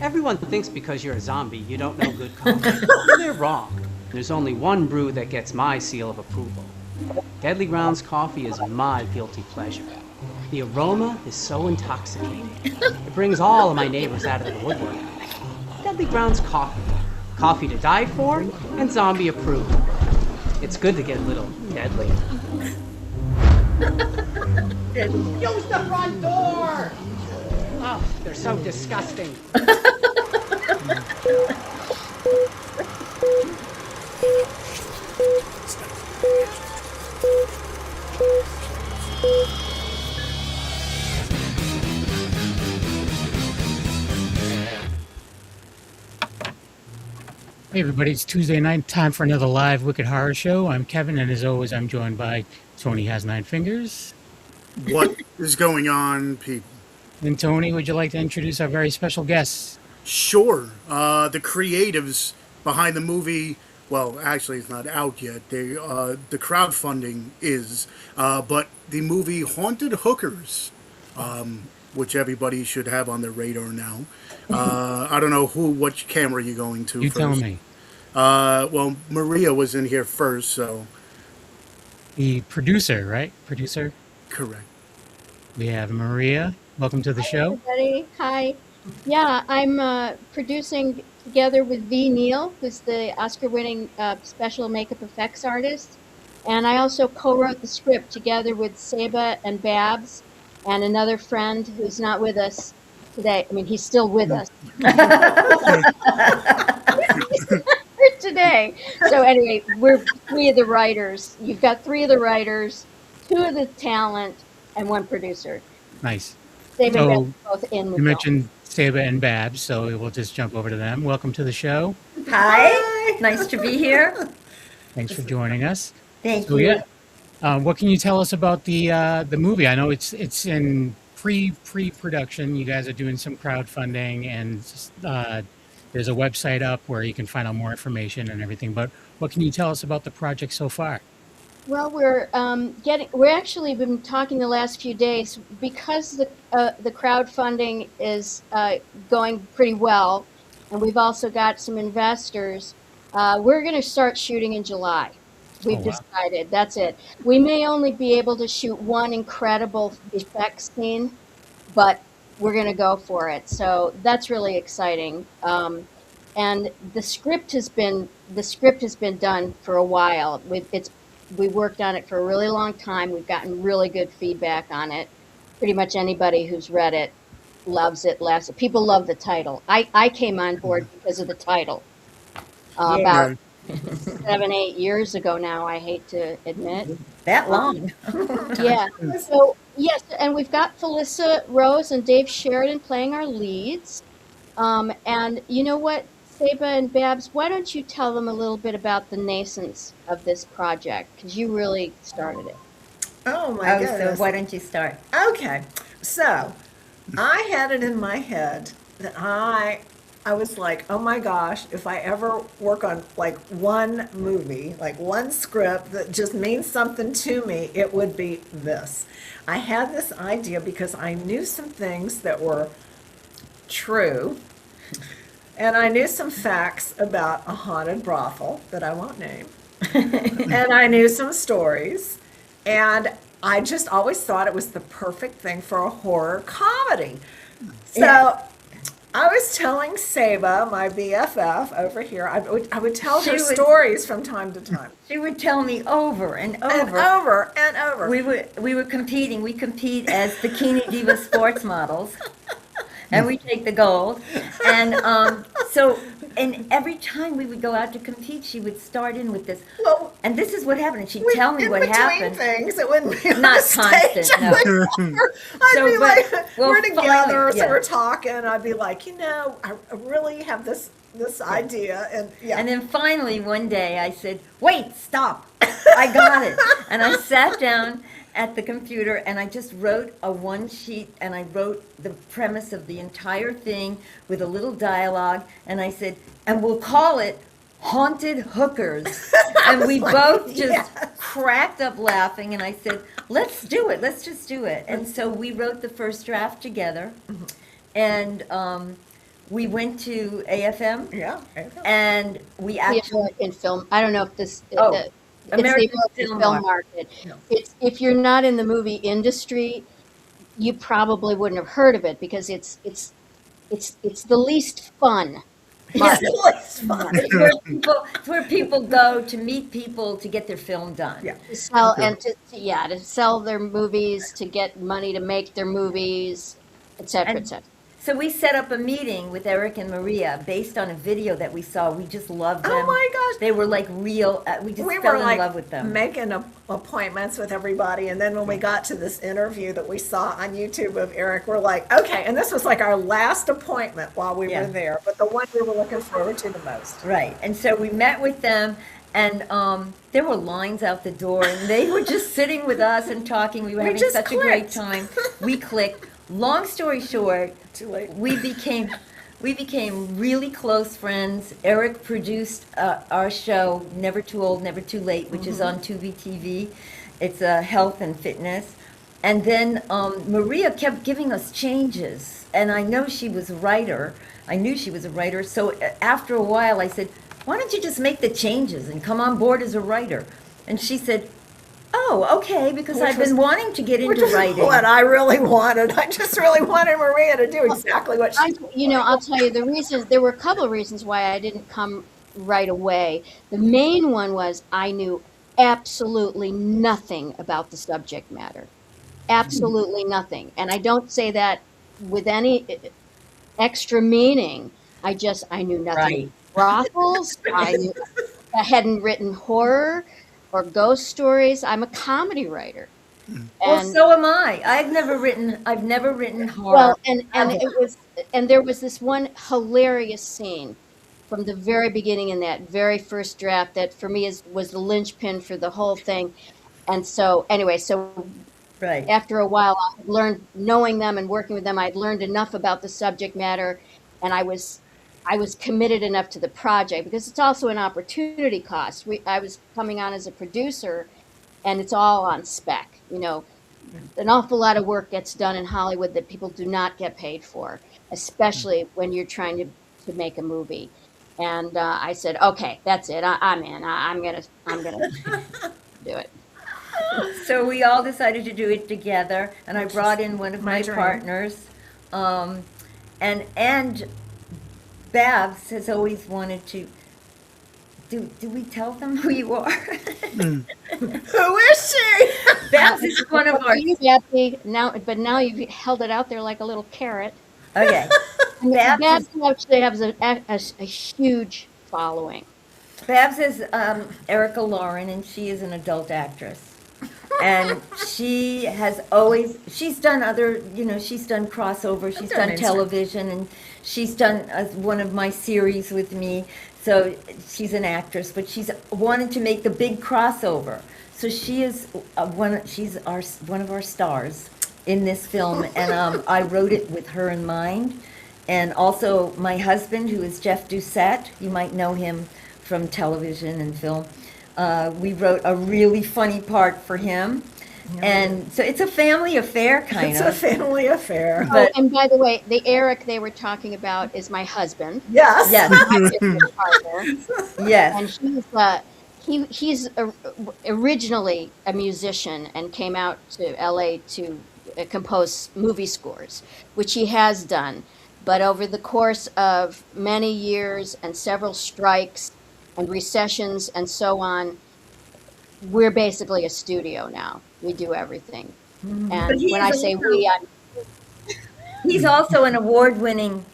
Everyone thinks because you're a zombie, you don't know good coffee. Well, they're wrong. There's only one brew that gets my seal of approval. Deadly Grounds coffee is my guilty pleasure. The aroma is so intoxicating. It brings all of my neighbors out of the woodwork. Deadly Grounds coffee. Coffee to die for and zombie approved. It's good to get a little deadly. Use the front door! Oh, they're so disgusting. Hey everybody, it's Tuesday night, time for another live Wicked Horror Show. I'm Kevin, and as always, I'm joined by Tony Has Nine Fingers. What is going on, people? And Tony, would you like to introduce our very special guests? Sure. The creatives behind the movie, well, actually it's not out yet. The crowdfunding is, but the movie Haunted Hookers, which everybody should have on their radar now. I don't know which camera you're going to You first. tell me. Well, Maria was in here first, so. The producer, right? Producer? Correct. We have Maria. Welcome to the show. Everybody. Hi. Yeah, I'm producing together with V. Neal, who's the Oscar-winning special makeup effects artist. And I also co-wrote the script together with Saba and Babs and another friend who's not with us today. I mean, he's still with us. Today. So anyway, we're three of the writers. You've got three of the writers, two of the talent, and one producer. Nice. Saba and So, Babs are both in the You film. mentioned Saba and Babs, so we'll just jump over to them. Welcome to the show. Hi, nice to be here. Thanks for joining us. Thank So you. yeah, what can you tell us about the movie? I know it's in pre-production. You guys are doing some crowdfunding, and there's a website up where you can find out more information and everything. But what can you tell us about the project so far? Well, we're actually been talking the last few days because the crowdfunding is going pretty well, and we've also got some investors. We're going to start shooting in July. We've decided that's it. We may only be able to shoot one incredible effects scene, but we're going to go for it. So that's really exciting. And the script has been done for a while. We worked on it for a really long time. We've gotten really good feedback on it. Pretty much anybody who's read it loves it. People love the title. I came on board because of the title about 7-8 years ago now, I hate to admit. That long. Yeah. So, yes, and we've got Felissa Rose and Dave Sheridan playing our leads. And you know what, Saba and Babs, why don't you tell them a little bit about the nascence of this project? Because you really started it. Oh my So goodness. why don't you start? Okay, so I had it in my head that I was like, oh my gosh, if I ever work on like one movie, like one script that just means something to me, it would be this. I had this idea because I knew some things that were true, and I knew some facts about a haunted brothel that I won't name, and I knew some stories, and I just always thought it was the perfect thing for a horror comedy. So Yeah. I was telling Saba, my BFF over here, I would tell her She would- stories from time to time. She would tell me over and over. And over and over. We were competing. We compete as Bikini Diva sports models, and we take the gold. And every time we would go out to compete, she would start in with this. Well, And this is what happened. And she'd we- tell me in what between happened. things, it wouldn't be on Not the stage. constant, no. I'd So, be but like, we'll we're find together, it, so yeah. we're talking. I'd be like, I really have this idea, and yeah. And then finally one day I said, wait, stop. I got it. And I sat down at the computer and I just wrote a one sheet and I wrote the premise of the entire thing with a little dialogue. And I said, and we'll call it Haunted Hookers. And we both just yes. cracked up laughing. And I said, let's do it. Let's just do it. And so we wrote the first draft together. And we went to AFM Yeah. and we The actually, American film. I don't know if this. Oh, it's American the film American film market. market. Yeah. It's if you're not in the movie industry, you probably wouldn't have heard of it because it's the least fun. Yes, It's fun. it's where people go to meet people to get their film done. Yeah. To sell and to sell their movies, to get money to make their movies, etc., And- etc. So we set up a meeting with Eric and Maria based on a video that we saw. We just loved them. Oh my gosh. They were like real, we just We fell were in like love with them. making appointments with everybody, and then when we got to this interview that we saw on YouTube of Eric, we're like, okay, and this was like our last appointment while we Yeah. were there, but the one we were looking forward to the most. Right. And so we met with them, and there were lines out the door, and they were just sitting with us and talking. We were We having just such a great clicked. time. We clicked. Long story short, Too late. we became really close friends. Eric produced our show, Never Too Old, Never Too Late, which is on Tubi TV. It's health and fitness. And then Maria kept giving us changes, and I know she was a writer. I knew she was a writer. So after a while, I said, "Why don't you just make the changes and come on board as a writer?" And she said, "Oh, okay, because Which I've been was- wanting to get Which into is writing." what I really wanted. I just really wanted Maria to do exactly what she I'll tell you the reasons. There were a couple of reasons why I didn't come right away. The main one was I knew absolutely nothing about the subject matter, absolutely nothing, and I don't say that with any extra meaning. I knew nothing. Brothels. I hadn't written horror or ghost stories. I'm a comedy writer. Well, so am I. I've never written horror. Well, and there was this one hilarious scene from the very beginning in that very first draft that for me was the linchpin for the whole thing. And so anyway, Right. after a while, I had learned, knowing them and working with them, I'd learned enough about the subject matter, and I was committed enough to the project because it's also an opportunity cost. I was coming on as a producer, and it's all on spec. You know, an awful lot of work gets done in Hollywood that people do not get paid for, especially when you're trying to make a movie. And I said, okay, that's it. I'm in. I'm gonna do it. So we all decided to do it together, and I brought in one of my my dream. partners, and Babs has always wanted to. Do we tell them who you are? Who is she? Babs is one of our. But now you've held it out there like a little carrot. Okay. Babs Babs is, actually has a huge following. Babs is Erica Lauren, and she is an adult actress. And she's done other, she's done crossover, she's done done Instagram. television, and she's done one of my series with me. So she's an actress, but she's wanted to make the big crossover. So she is one of our stars in this film, and I wrote it with her in mind. And also my husband, who is Jeff Doucette, you might know him from television and film. We wrote a really funny part for him. And so it's a family affair, kind It's a of. family affair. But- And by the way, the Eric they were talking about is my husband. Yes. Yes, My partner. yes. And he's originally a musician and came out to LA to compose movie scores, which he has done. But over the course of many years and several strikes and recessions and so on, we're basically a studio now. We do everything. But And he when I is say also- we, He's also an award-winning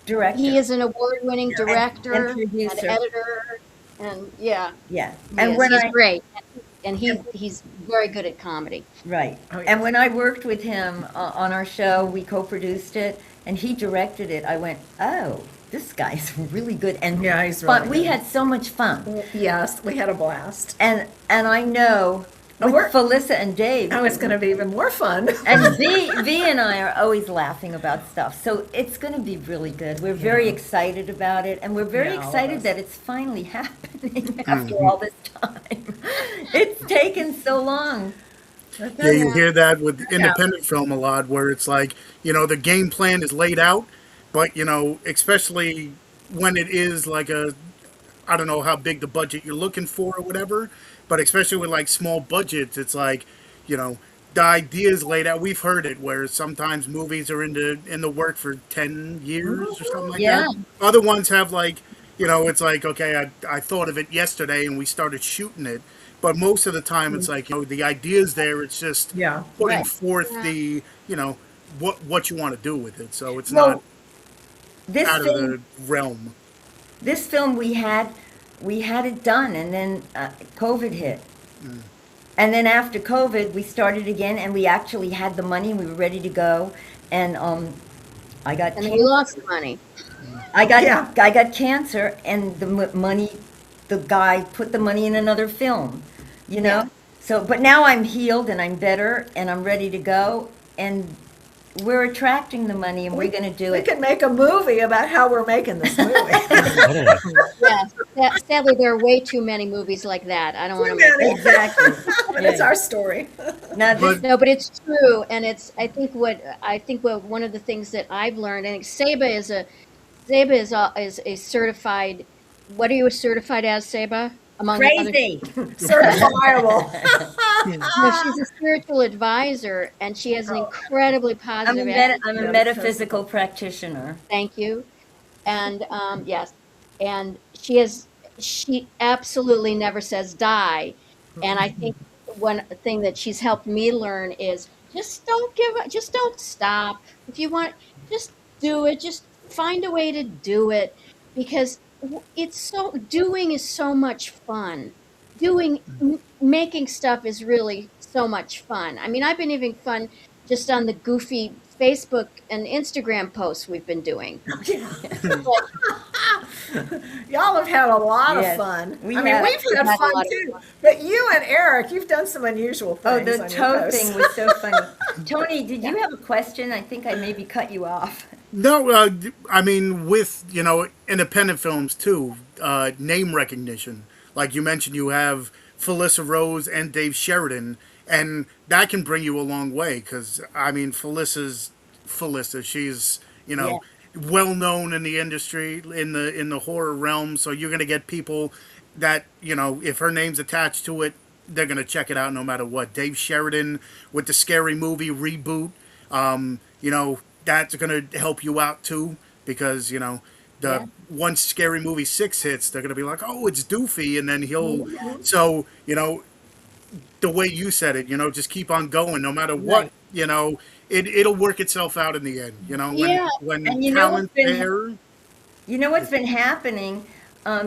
director. he is an award-winning director and and producer. editor, and yeah. Yeah. He And is. when He's I great, and he's very good at comedy. Right. Oh, yeah. And when I worked with him on our show, we co-produced it, and he directed it. I went, oh, this guy's really good. And Yeah, he's fun. really We good. had so much fun. Yes, we had a blast. And I know Oh, with we're- Felissa and Dave, Now it's going to be even more fun. and V and I are always laughing about stuff. So it's going to be really good. We're very excited about it, and we're very Yeah, all of excited us. that it's finally happening after all this time. It's taken so long. Yeah, you hear that with independent film a lot, where it's like, the game plan is laid out, But especially when it is like I don't know how big the budget you're looking for or whatever, but especially with like small budgets, it's like, you know, the ideas laid out. We've heard it where sometimes movies are in the work for 10 years or something like Yeah. that. Other ones have like, it's like, okay, I thought of it yesterday and we started shooting it. But most of the time it's like, the idea's there. It's just putting Right. forth the, what you want to do with it. So it's Well, not this out of film, the realm. this film we had it done, and then COVID hit. And then after COVID, we started again, and we actually had the money. We were ready to go, and I got And we lost money. I got cancer, and the money, the guy put the money in another film, you know. Yeah. So, but now I'm healed and I'm better and I'm ready to go, and we're attracting the money, and we're going to do We it. can make a movie about how we're making this movie. Totally. Yes. Sadly, there are way too many movies like that. I don't want to Too make many. Exactly. But it's our story. Now this, No, but it's true, and I think what one of the things that I've learned, and Saba is a certified. What are you certified as, Saba? Among other, crazy. Certifiable. no, she's a spiritual advisor, and she has an incredibly I'm positive. I'm a metaphysical practitioner. Thank you, and yes, and she absolutely never says die, and I think one thing that she's helped me learn is just don't give up, just don't stop. If you want, just do it. Just find a way to do it, because doing is so much fun. Making stuff is really so much fun. I mean, I've been having fun just on the goofy Facebook and Instagram posts we've been doing. Y'all have had a lot Yes, of fun. we I mean, have. we've We've had had a fun lot of too. fun. But you and Eric, you've done some unusual Oh, things. the on your toe posts. thing was so funny. Tony, did you have a question? I think I maybe cut you off. No, I mean, with, independent films too, name recognition. Like you mentioned, you have Felissa Rose and Dave Sheridan, and that can bring you a long way because, I mean, Felissa. She's, Yeah. well known in the industry, in the horror realm. So you're going to get people that, if her name's attached to it, they're going to check it out no matter what. Dave Sheridan with the Scary Movie reboot, that's going to help you out too because, once Scary Movie 6 hits, they're going to be like, oh, it's Doofy. And then so, the way you said it, just keep on going no matter what, it'll work itself out in the end, Yeah. when And you know talent what's been- there. You know what's been happening,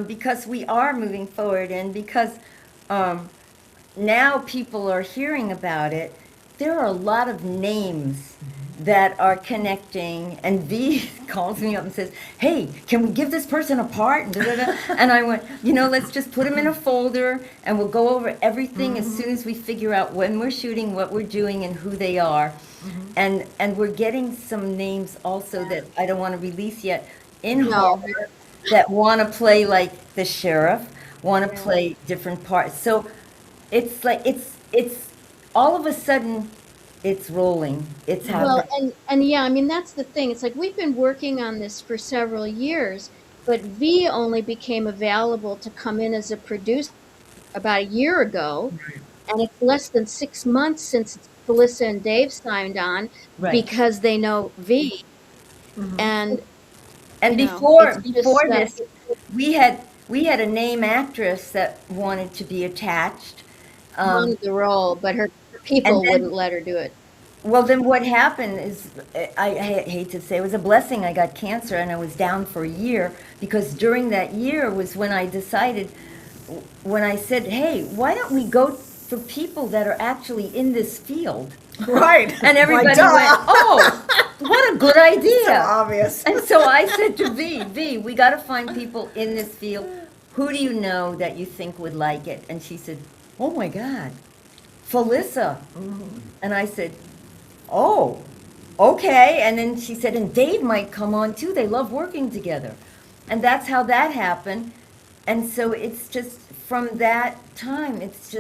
because we are moving forward, and because now people are hearing about it, there are a lot of names that are connecting, and V calls me up and says, hey, can we give this person a part? And, and I went, let's just put them in a folder, and we'll go over everything as soon as we figure out when we're shooting, what we're doing, and who they are. And we're getting some names also that I don't want to release yet in No. horror that want to play like the sheriff, want to play different parts. So it's like it's all of a sudden it's rolling. It's happening. Well, and yeah, I mean, that's the thing. It's like we've been working on this for several years, but V only became available to come in as a producer about a year ago, and it's less than 6 months since Felissa and Dave signed on Right. because they know V. And And you know, before it's just, before this, we had a name actress that wanted to be attached. wanted the role, but her people and then- wouldn't let her do it. Well, then what happened is, I hate to say, it was a blessing. I got cancer and I was down for a year, because during that year was when I decided, when I said, hey, why don't we go for people that are actually in this field? Right. And everybody Like, duh. went, oh, what a good So idea. obvious. And so I said to V, we got to find people in this field. Who do you know that you think would like it? And she said, oh my God, Felissa. And I said, oh, okay. And then she said, and Dave might come on too. They love working together. And that's how that happened. And so it's just, from that time, it's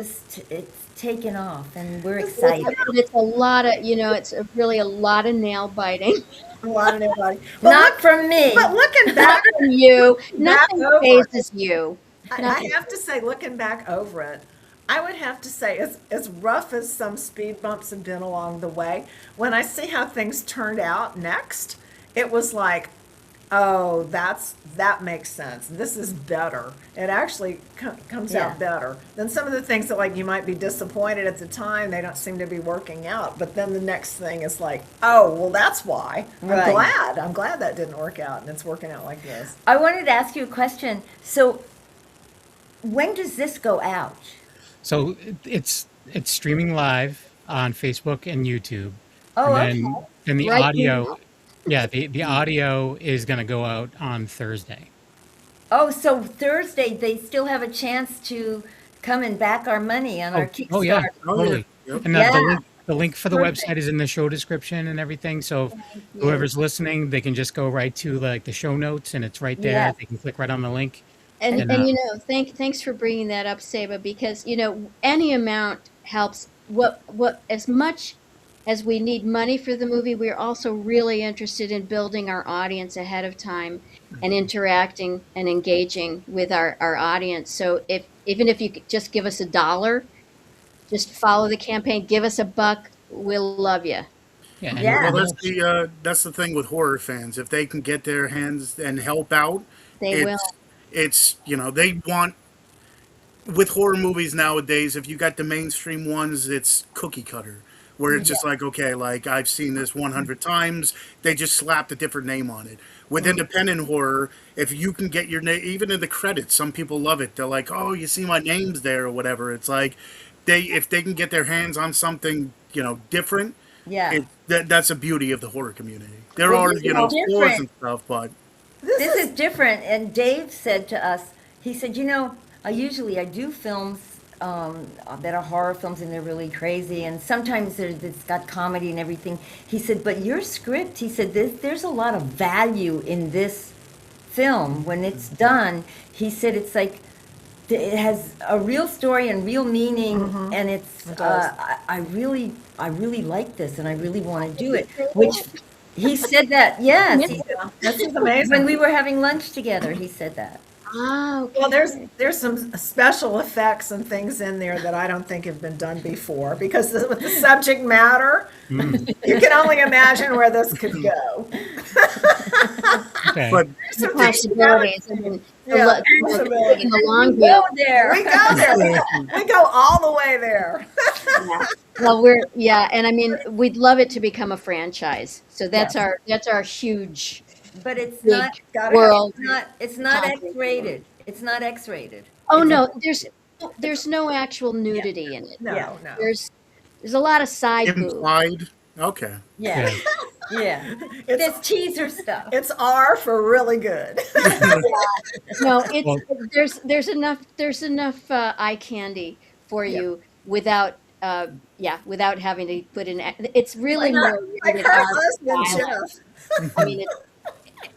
taken off, and we're excited. It's a lot of, it's really a lot of nail biting. A lot of nobody. Not from me. But looking back, From you, Back nothing over. phases you. I have to say, looking back over it, I would have to say, as rough as some speed bumps have been along the way, when I see how things turned out next, it was like, oh, that makes sense. This is better. It actually comes Yeah. out better than some of the things that, like, you might be disappointed at the time. They don't seem to be working out. But then the next thing is like, oh, well, that's why. Right. I'm glad that didn't work out, and it's working out like this. I wanted to ask you a question. So, when does this go out? So it's streaming live on Facebook and YouTube. Oh, And okay. then the Right audio, now. yeah, the audio is going to go out on Thursday. Oh, so Thursday they still have a chance to come and back our money on our Kickstarter. Oh yeah, Oh, yeah. totally. Yep. And Yeah. the link for the Perfect. website is in the show description and everything. So you. whoever's listening, they can just go right to like the show notes, and it's right there. Yeah. They can click right on the link. And And, you know, thanks for bringing that up, Saba, because you know any amount helps. What as much as we need money for the movie, we're also really interested in building our audience ahead of time and interacting and engaging with our audience. So even if you could just give us $1, just follow the campaign, give us $1, we'll love you. Yeah. And Yeah. Well, that's the thing with horror fans. If they can get their hands and help out, They will. it's they want, with horror movies nowadays, if you got the mainstream ones, it's cookie cutter, where it's just like, okay, like I've seen this 100 times. They just slapped a different name on it. With independent horror, if you can get your name, even in the credits, some people love it. They're like, oh, you see my name's there or whatever. It's like, if they can get their hands on something, different, Yeah. that's the beauty of the horror community. There Well, are, this is different. scores and stuff, but This is different. And Dave said to us, he said, I do films that are horror films and they're really crazy. And sometimes it's got comedy and everything. He said, but your script, he said, there's a lot of value in this film when it's done. He said, it's like, it has a real story and real meaning, and it's. It does. I really like this, and I really want to do it. Which he said that. Yes, he said, This is amazing. when we were having lunch together, he said that. Ah, okay. Well, there's some special effects and things in there that I don't think have been done before, because with the subject matter, you can only imagine where this could go. Okay. but The possibilities. I mean, Yeah, taking the long view. Go there. We go there. We go all the way there. Yeah. Well, and I mean, we'd love it to become a franchise. So that's our huge But it's big not. world. It's not Topic. X-rated. It's not X-rated. Oh no, there's no actual nudity in it. No, Yeah. no. There's a lot of side boob. implied, okay. Yeah. Yeah. It's There's teaser stuff. it's R for really good. No, Well- there's enough eye candy for you without without having to put in. It's really more Like rated her R husband, violence. Jeff.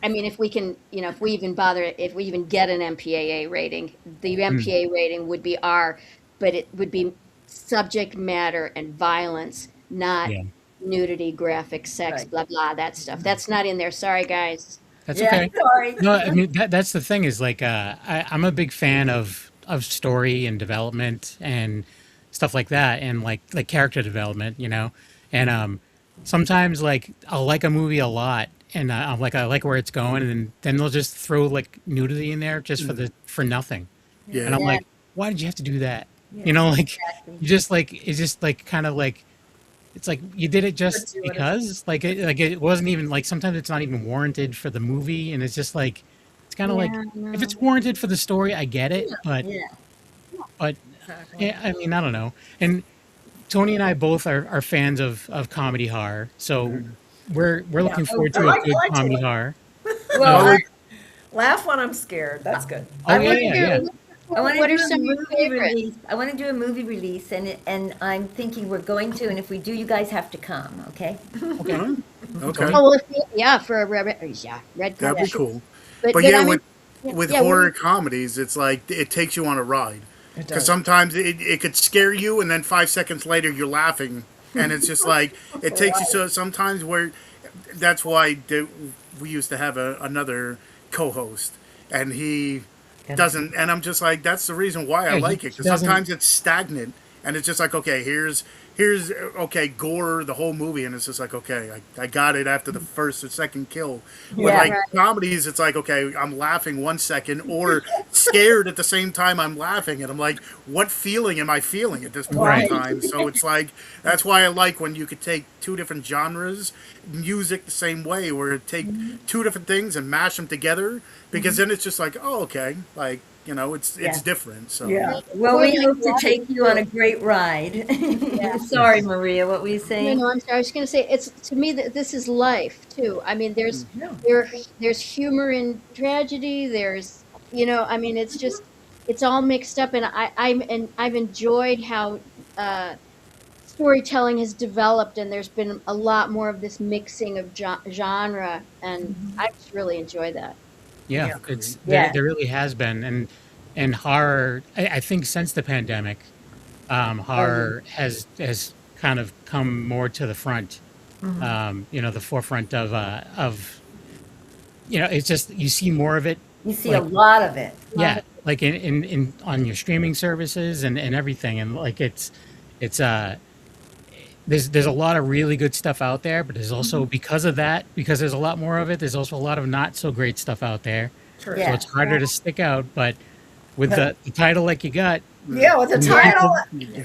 I mean, if we can, if we even get an MPAA rating, the MPAA rating would be R, but it would be subject matter and violence, not Yeah. nudity, graphic sex, Right. blah, blah, that stuff. That's not in there. Sorry, guys. That's Yeah, okay. sorry. No, I mean that's the thing is like I'm a big fan of story and development and stuff like that, and like character development, and sometimes like I'll like a movie a lot, and I like where it's going, and then they'll just throw like nudity in there just for nothing, Yeah. and I'm Yeah. like, why did you have to do that? Like Exactly. you just like it's just like kind of like. It's like you did it just do it. because, it wasn't even like sometimes it's not even warranted for the movie, and it's just like it's kind of like Yeah, if it's warranted for the story, I get it, but Yeah. yeah, I mean I don't know. And Tony and I both are fans of comedy horror, so we're looking forward to I a like- good I like to comedy look- horror. Well, Oh, Laugh when I'm scared. That's good. Oh I yeah, wanna yeah. I want to What do are some a of your movie favorites? release. I want to do a movie release, and I'm thinking we're going to, and if we do, you guys have to come, okay? Okay. Okay. Oh, well, for a red That'd carpet. be cool. But But yeah, I mean, with yeah, horror comedies, it's like it takes you on a ride. It Because does. sometimes it could scare you, and then 5 seconds later you're laughing, and it's just like it takes you. So sometimes where that's why we used to have another co-host, and he doesn't. And I'm just like, that's the reason why I Yeah, like he it, because doesn't- sometimes it's stagnant, and it's just like, okay, here's okay, gore the whole movie, and it's just like, okay, I got it after the first or second kill. With Yeah. like comedies, it's like, okay, I'm laughing 1 second or scared at the same time I'm laughing, and I'm like, what feeling am I feeling at this point Right. in time? So it's like, that's why I like when you could take two different genres, music the same way, where it take two different things and mash them together, because then it's just like, oh, okay, like, it's Yeah. different. So Yeah. Well, we Well, hope to take you on a great ride. Sorry, Maria, what were you No, saying? no, I'm sorry. I was going to say it's to me that this is life too. I mean, there's humor in tragedy. There's I mean, it's all mixed up, and I've enjoyed how storytelling has developed, and there's been a lot more of this mixing of genre, and I just really enjoy that. Yeah, it's Yeah. there really has been, and horror. I think since the pandemic, horror has kind of come more to the front. The forefront of it's just you see more of it. You see a lot of it. Yeah, like in on your streaming services and everything, and like it's there's a lot of really good stuff out there, but there's also because there's a lot more of it, there's also a lot of not so great stuff out there. Sure. Yeah. So it's harder to stick out. But with the title like you got, Yeah, with the and title.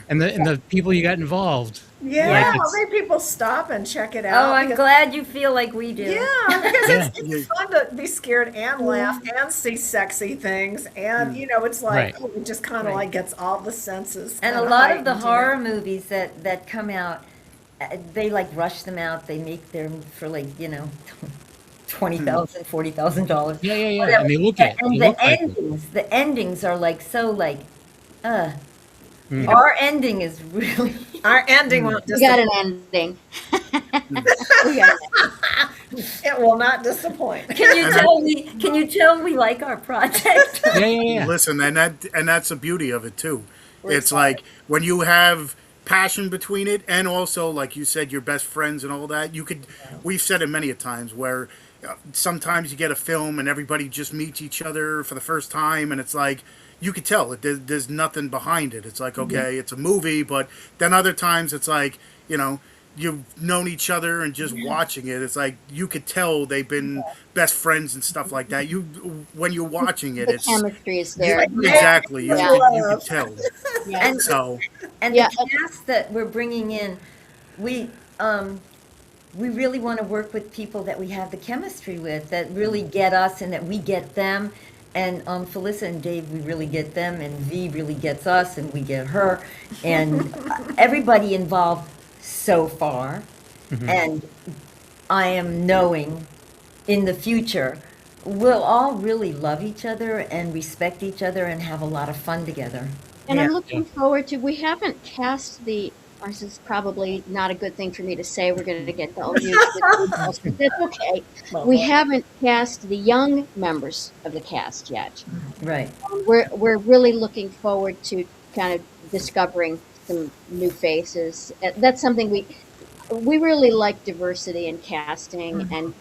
and the people you got involved, Yeah, like well, it's- maybe people stop and check it out. Oh, I'm because- glad you feel like we do. Yeah, because Yeah. it's fun to be scared and laugh and see sexy things, and it's like Right. it just kind of like gets all the senses. And a kinda lot of the heightened, horror movies that come out, they like rush them out. They make them for like, $20,000, $40,000. yeah. Whatever. And they look And they the look like it. endings are like so like, Mm. our ending is really. Our ending won't We got an disappoint. ending. It will not disappoint. Can you tell we like our project? Yeah. listen, and that's the beauty of it too. It's like when you have passion between it, and also like you said, your best friends and all that. We've said it many a times where sometimes you get a film and everybody just meets each other for the first time, and it's like you could tell there's nothing behind it. It's like, okay, it's a movie, but then other times it's like, you've known each other and just watching it, it's like you could tell they've been best friends and stuff like that. When you're watching it, The it's chemistry is there. exactly you could tell. Yeah. And So the cast that we're bringing in, we really want to work with people that we have the chemistry with, that really get us and that we get them. And Felissa and Dave, we really get them, and V really gets us, and we get her, and everybody involved so far. And I am knowing in the future we'll all really love each other and respect each other and have a lot of fun together. And Yeah. I'm looking forward to, we haven't cast or this is probably not a good thing for me to say, we're going to get the old news, but that's okay. We haven't cast the young members of the cast yet. Right. We're really looking forward to kind of discovering some new faces. That's something we really like, diversity in casting and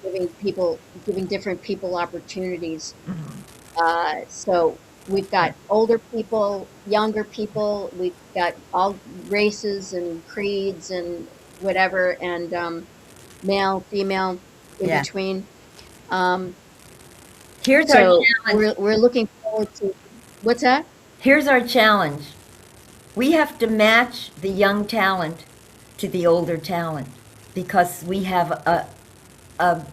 giving different people opportunities. So we've got older people, younger people, we've got all races and creeds and whatever, and male, female, in Yeah. between. Here's our So challenge. we're looking forward to, what's that? Here's our challenge. We have to match the young talent to the older talent because we have an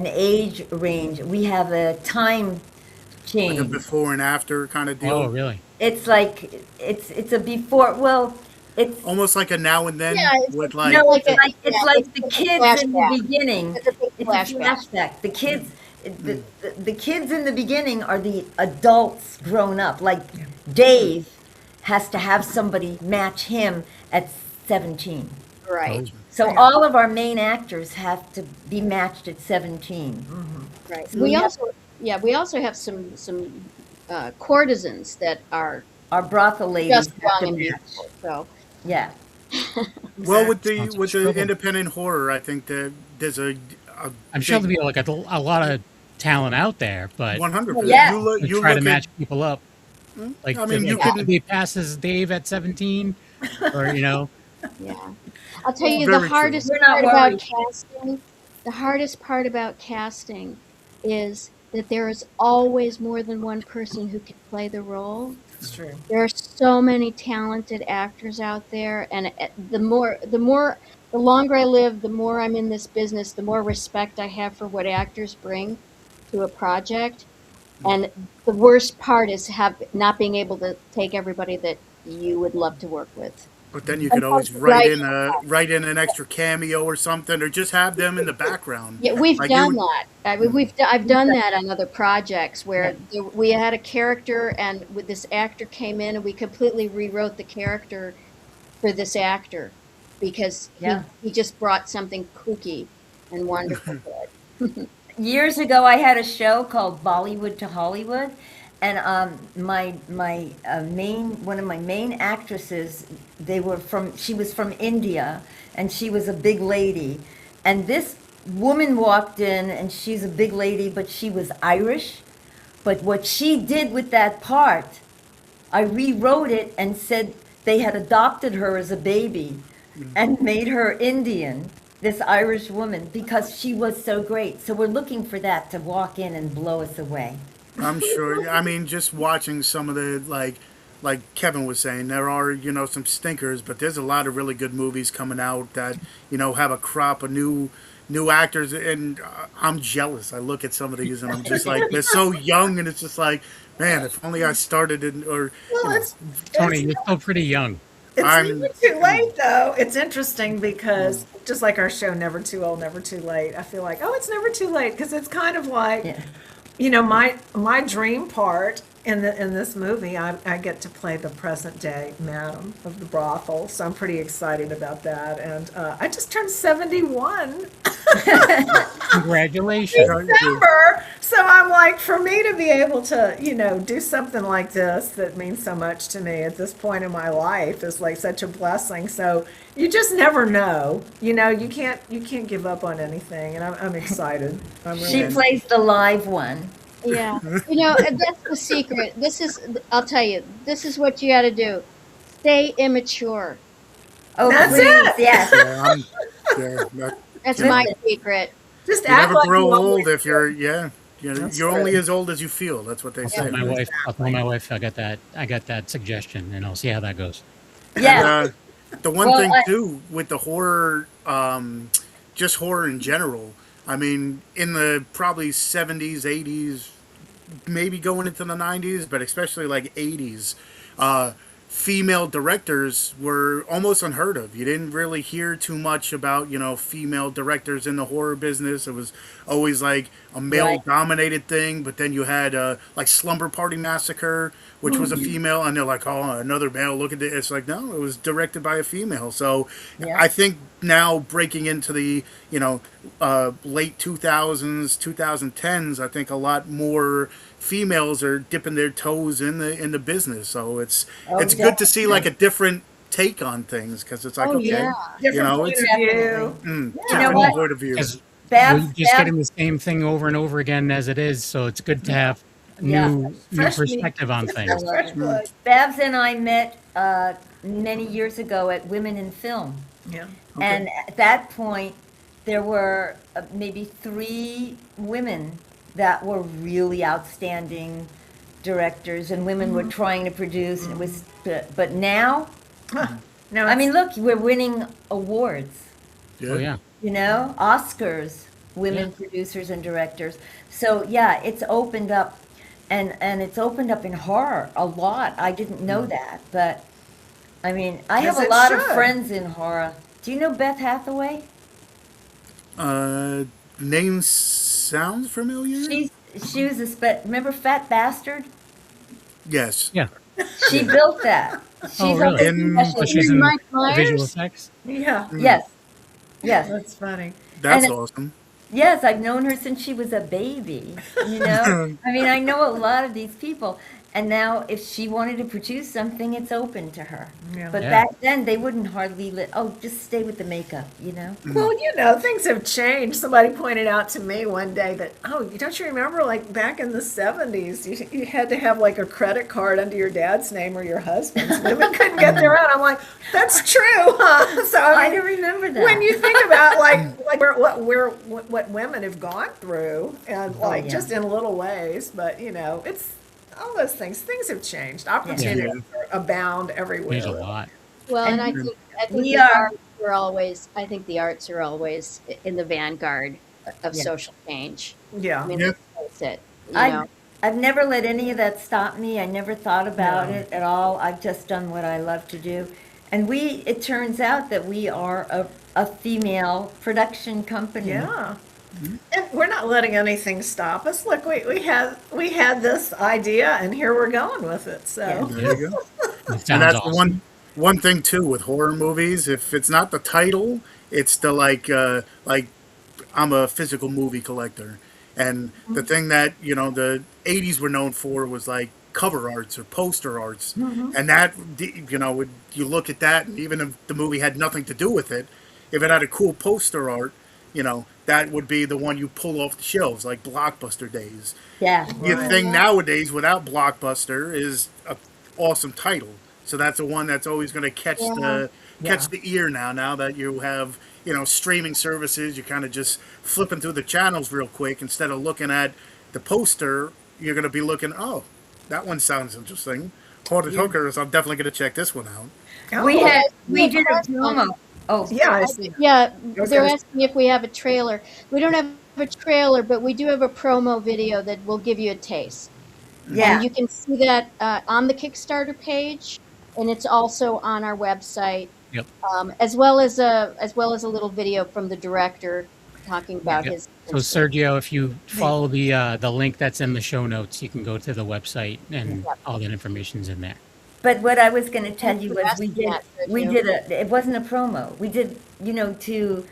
age range. We have a time like change. a before and after kind of deal. Oh, really? It's like it's a before. Well, it's Almost like a now and then Yeah, it's with no, like it's like the kids in the flashback. beginning. It's a big It's a flashback. flashback. The kids in the beginning are the adults grown up. Like Dave has to have somebody match him at 17. Right, So all of our main actors have to be matched at 17. right. So We we have- also have some courtesans that are Our brothel ladies just have young to and match. beautiful, so. Yeah. Well, with Sounds the struggle. independent horror, I think that there's a I'm sure big there'll be like a lot of talent out there, but 100%. Yeah. to You try to look at. match people up, I mean, you to can be past as Dave at 17, or Yeah. I'll tell you Very true. We're not worried. the hardest part about casting is that there is always more than one person who can play the role. It's true. There are so many talented actors out there, and the longer I live, the more I'm in this business, the more respect I have for what actors bring to a project. And the worst part is not being able to take everybody that you would love to work with. But then you could always Right. write in an extra cameo or something, or just have them in the background. Yeah, we've Like done you, that. I mean, I've done that on other projects where we had a character, and this actor came in, and we completely rewrote the character for this actor because he just brought something kooky and wonderful to it. Years ago, I had a show called Bollywood to Hollywood, and one of my main actresses, she was from India, and she was a big lady, and this woman walked in, and she's a big lady, but she was Irish, but what she did with that part, I rewrote it and said they had adopted her as a baby and made her Indian, this Irish woman, because she was so great. So we're looking for that to walk in and blow us away. I'm sure. I mean, just watching some of the like Kevin was saying, there are some stinkers, but there's a lot of really good movies coming out that have a crop of new actors, and I'm jealous. I look at some of these and I'm just like, they're so young, and it's just like, man, if only I started in, or Tony, you're still pretty young. It's I'm- never too late, though. It's interesting because just like our show, Never Too Old, Never Too Late, I feel like, it's never too late because it's kind of like, my dream part in this movie, I get to play the present day madam of the brothel, so I'm pretty excited about that. And I just turned 71 Congratulations. December, so I'm like, for me to be able to, do something like this that means so much to me at this point in my life is like such a blessing. So you just never know, you can't give up on anything, and I'm excited. She plays the live one. Yeah. That's the secret. I'll tell you, this is what you got to do. Stay immature. Oh, That's please, it. yes. That's my secret. Just You act never like grow you always old if you're That's you're only true. as old as you feel. That's what they say. I'll tell my wife I got that suggestion, and I'll see how that goes. Yeah. The one Well, thing I- too with the horror, just horror in general. I mean, in the probably 70s, 80s, maybe going into the 90s, but especially like 80s, female directors were almost unheard of. You didn't really hear too much about, female directors in the horror business. It was always like a male-dominated thing, but then you had like Slumber Party Massacre, which was a female, and they're like, oh, another male, look at this. It's like, no, it was directed by a female. So I think now breaking into the, late 2000s, 2010s, I think a lot more females are dipping their toes in the business. So it's good to see like a different take on things, because it's like, yeah. different point it's of view. different what? point of view. Because Babs, we're just getting the same thing over and over again as it is, so it's good to have new Fresh meat. perspective on things. Fresh blood. Babs and I met many years ago at Women in Film. Yeah. And at that point, there were maybe 3 women that were really outstanding directors, and women were trying to produce, and it was, but now, No, I mean, look, we're winning awards, Oh yeah. Oscars, women producers and directors. So yeah, it's opened up, and it's opened up in horror a lot. I didn't know that, but I mean, I have Yes, a it lot of should. friends in horror. Do you know Beth Hathaway? Name sounds familiar. She was remember Fat Bastard? Yes. Yeah. She built that. She's Oh, really? special. So she's in Mike visual Myers? effects. Yeah. Yes. Yes. That's funny. That's And- awesome. Yes, I've known her since she was a baby. I mean, I know a lot of these people. And now, if she wanted to produce something, it's open to her. Yeah. But Yeah. back then, they wouldn't hardly just stay with the makeup, you know? Well, things have changed. Somebody pointed out to me one day that, don't you remember, like back in the 70s, you had to have like a credit card under your dad's name or your husband's. Women couldn't get their own. I'm like, that's true, huh? So I mean, don't remember that. when you think about what women have gone through, and like yeah. just in little ways, but it's all those things. Things have changed. Opportunities abound everywhere. There's a lot. Well, and I think we the are- arts are always. I think the arts are always in the vanguard of Yeah. social change. Yeah. I mean, Yeah. let's face it. You know. I've never let any of that stop me. I never thought about it at all. I've just done what I love to do. And it turns out that we are a female production company. Yeah. And we're not letting anything stop us. Look, we had this idea, and here we're going with it. So Yeah. There you go. It And sounds that's awesome. the one thing too with horror movies. If it's not the title, it's the like I'm a physical movie collector, and the thing that the '80s were known for was like cover arts or poster arts, and that you look at that, and even if the movie had nothing to do with it, if it had a cool poster art, that would be the one you pull off the shelves, like Blockbuster days. Yeah. The thing nowadays without Blockbuster is an awesome title. So that's the one that's always going to catch the ear now. Now that you have streaming services, you're kind of just flipping through the channels real quick instead of looking at the poster. You're going to be looking, oh, that one sounds interesting. Haunted Hookers, I'm definitely going to check this one out. We Yeah, did a promo. Oh, Yeah, I see. Yeah, was they're gonna- asking if we have a trailer. We don't have a trailer, but we do have a promo video that will give you a taste. yeah. And you can see that on the Kickstarter page, and it's also on our website. Yep. As well as a little video from the director talking about Yep. his. So Sergio, if you follow the link that's in the show notes, you can go to the website and all that information's in there. But what I was going to tell Thanks you for was asking that, we Sergio. did it wasn't a promo. We did, to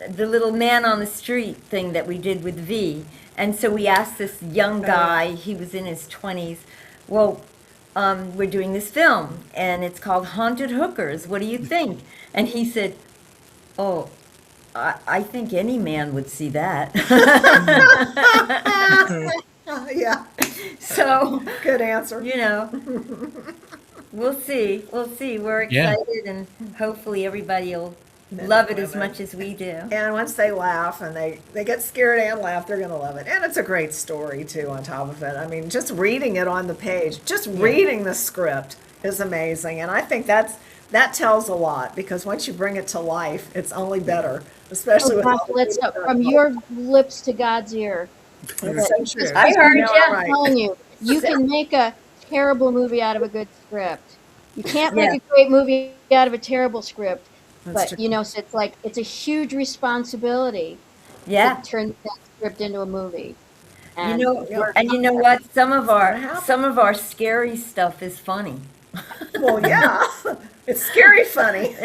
the little man on the street thing that we did with V. And so we asked this young guy, he was in his 20s, well, we're doing this film and it's called Haunted Hookers. What do you think? And he said, oh, I think any man would see that. Yeah. So, Good answer. we'll see. We'll see. We're Yeah. excited and hopefully everybody will love it as much as we do. And once they laugh and they get scared and laugh, they're going to love it. And it's a great story, too, on top of it. I mean, just reading it on the page, just reading the script is amazing. And I think that tells a lot, because once you bring it to life, it's only better, especially with all the Let's people that are from your lips to God's ear. It's so true. I heard You know ya. I'm right. I'm telling you, you can make a terrible movie out of a good script. You can't make Yeah. a great movie out of a terrible script. That's But true. so it's a huge responsibility Yeah. to turn that script into a movie. You And know, Yeah. and you know what? Some of happen. our scary stuff is funny. Well, yeah. It's scary funny.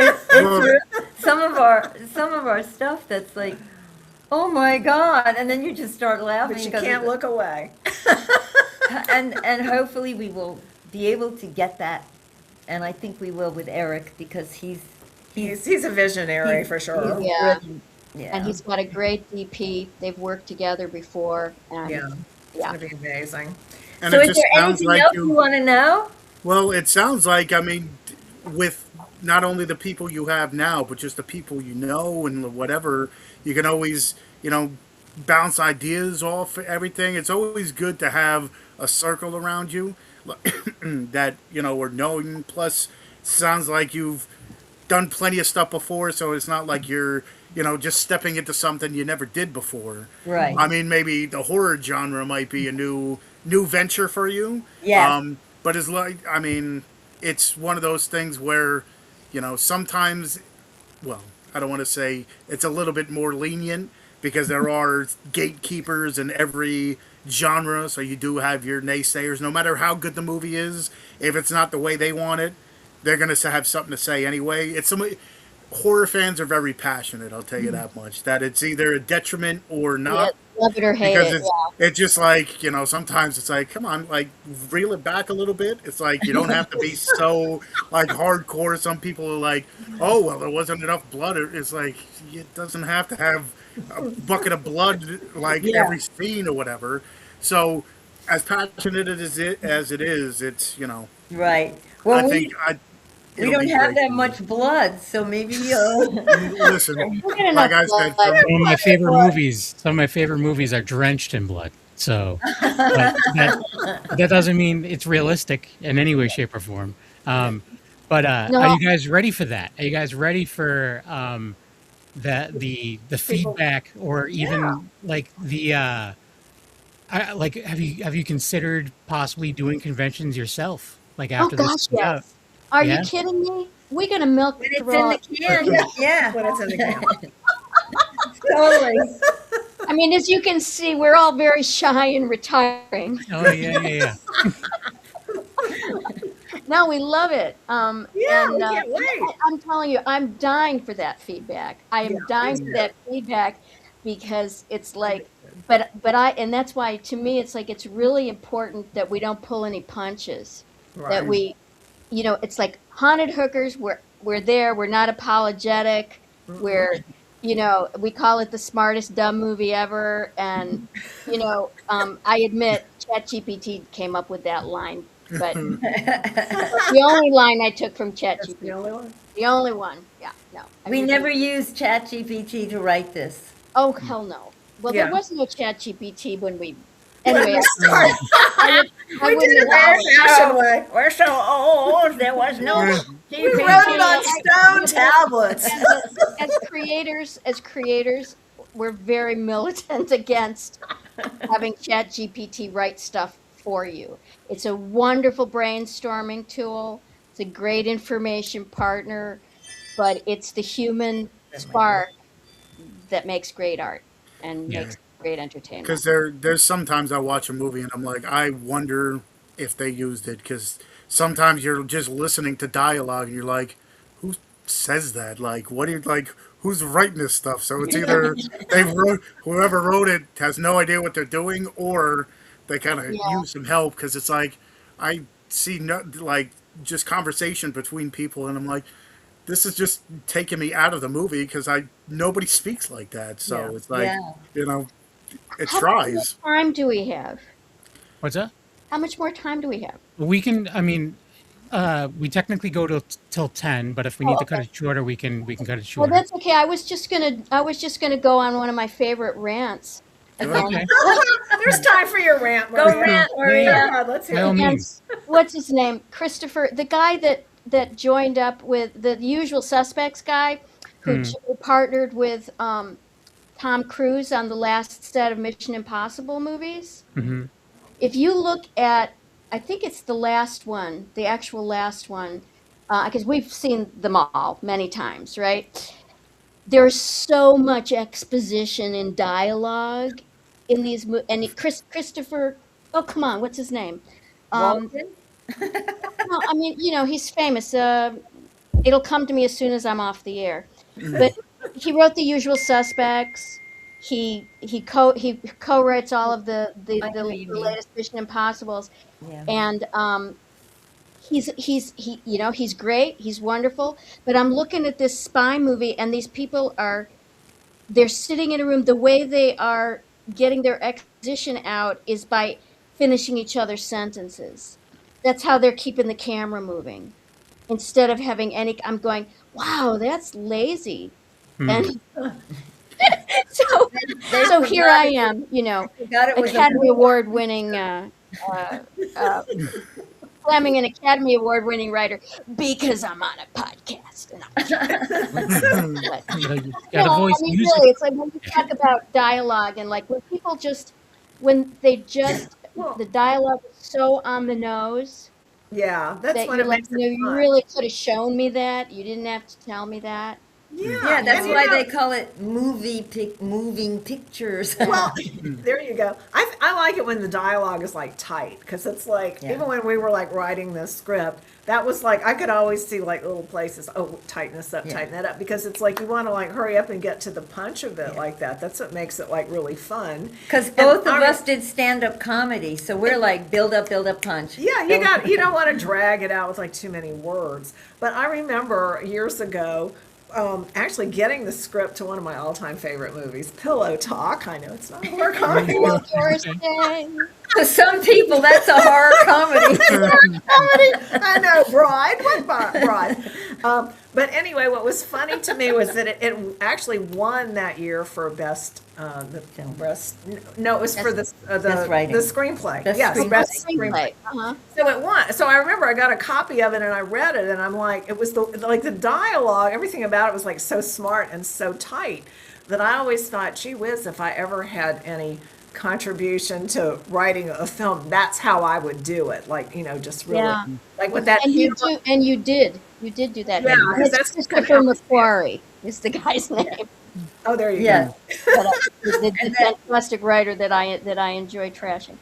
Some of our stuff that's like, oh my God, and then you just start laughing. But you 'cause can't of look away. and hopefully we will be able to get that, and I think we will with Eric, because he's He's a visionary for sure. Yeah. really- yeah. and he's got a great DP. They've worked together before. And Yeah. It's Yeah. going to be amazing. And So it is just there sounds anything like else you want to know? Well, it sounds like, with not only the people you have now, but just the people and whatever, you can always, bounce ideas off everything. It's always good to have a circle around you that, are knowing. Plus, sounds like you've done plenty of stuff before, so it's not like you're, just stepping into something you never did before. Right. I mean, maybe the horror genre might be a new venture for you. Yeah. But it's one of those things where, sometimes, well, I don't want to say it's a little bit more lenient, because there are gatekeepers in every genre. So you do have your naysayers. No matter how good the movie is, if it's not the way they want it, they're going to have something to say anyway. Horror fans are very passionate, I'll tell you that much. That it's either a detriment or not. Love it or hate because it. it's just like, sometimes it's like, come on, like reel it back a little bit. It's like you don't have to be so like hardcore. Some people are like, oh well, there wasn't enough blood. It's like it doesn't have to have a bucket of blood like Yeah. every scene or whatever. So as passionate as it is, it's Right. I Well, think we it'll don't be have great. that much blood, so maybe Listen, We'll get like enough I said, blood. Some of my favorite movies are drenched in blood. So, but that doesn't mean it's realistic in any way, shape, or form. But No. are you guys ready for that? Are you guys ready for the feedback, or even like have you considered possibly doing conventions yourself? Like Oh after this gosh, comes out? yes. Are Yeah? you kidding me? We're gonna milk when it's through in all. the can. Yeah. When it's in the can. Totally. I mean, as you can see, we're all very shy and retiring. Oh yeah. No, we love it. Yeah, And we can't wait. I'm telling you, I'm dying for that feedback. I am dying for that feedback because it's like, and that's why to me it's like it's really important that we don't pull any punches. That we, it's like haunted hookers. We're there. We're not apologetic. We're, we call it the smartest dumb movie ever. And, I admit ChatGPT came up with that line, but the only line I took from That's the ChatGPT. only one. The only one. Yeah, no. We never used ChatGPT to write this. Oh, hell no. Well, Yeah. there was no ChatGPT when we. Anyway, Sorry. I We did it wouldn't the old-fashioned way. We're so old. There was no We wrote it on stone tablets. as creators, we're very militant against having ChatGPT write stuff for you. It's a wonderful brainstorming tool. It's a great information partner, but it's the human spark that makes great art and makes great entertainment. because there's sometimes I watch a movie and I'm like, I wonder if they used it, because sometimes you're just listening to dialogue and you're like, who says that? Like, what do you like? Who's writing this stuff? So it's either whoever wrote it has no idea what they're doing, or they kind of use some help, because it's like I see like just conversation between people and I'm like, this is just taking me out of the movie because nobody speaks like that. So it's like, it How tries. much time do we have? What's that? How much more time do we have? We can. I mean, we technically go till 10, but if we need to cut it shorter, we can cut it Well, shorter. that's okay. I was just gonna go on one of my favorite rants. Okay. There's time for your rant, Go Maria. rant, Maria. Yeah, let's By hear all it. means. What's his name? Christopher, the guy that joined up with the Usual Suspects guy, who partnered with Tom Cruise on the last set of Mission Impossible movies. Mhm. If you look at, I think it's the last one, the actual last one, because we've seen them all many times, right? There's so much exposition and dialogue in these and Christopher. Oh, come on, what's his name? Walton? No, I mean, he's famous. It'll come to me as soon as I'm off the air. But he wrote The Usual Suspects. He co-writes all of the I know what you mean. latest Mission Impossibles, Yeah. and he's great. He's wonderful. But I'm looking at this spy movie, and these people they're sitting in a room. The way they are getting their exposition out is by finishing each other's sentences. That's how they're keeping the camera moving. Instead of having I'm going, wow, that's lazy. And so here I am, Forgot it was Academy Award winning, slamming an Academy Award winning writer because I'm on a podcast. And You got a voice. Use really, it. it's like when you talk about dialogue and like when people the dialogue is so on the nose Yeah, that's that when you're it like, makes it you fun. really could have shown me that. You didn't have to tell me that. Yeah, that's and you why know- they call it moving pictures. Well, there you go. I like it when the dialogue is like tight because it's like Yeah. even when we were like writing the script, that was like I could always see like little places. Oh, tighten this up, Yeah. tighten that up because it's like you want to like hurry up and get to the punch of it like that. That's what makes it like really fun. Because And both of I- us did stand-up comedy, so we're like build up, punch. Yeah, you don't want to drag it out with like too many words. But I remember years ago, actually getting the script to one of my all-time favorite movies, Pillow Talk. I know it's not a horror comedy. Thursday. To some people, that's a horror comedy. I know, Bride. What Bride? But anyway, what was funny to me was that it actually won that year for best. No, it was for the Best writing. the screenplay. Best Yes, screenplay. best Screenplay. Uh-huh. So it won. So I remember I got a copy of it and I read it and I'm like, it was the dialogue, everything about it was like so smart and so tight that I always thought, gee whiz, if I ever had any contribution to writing a film, that's how I would do it. Like, just really Yeah. like with that. And you did do that. Yeah, And 'cause it's that's Christopher McQuarrie is the guy's name. Oh, there you Yes. go. But, the fantastic writer that I enjoy trashing.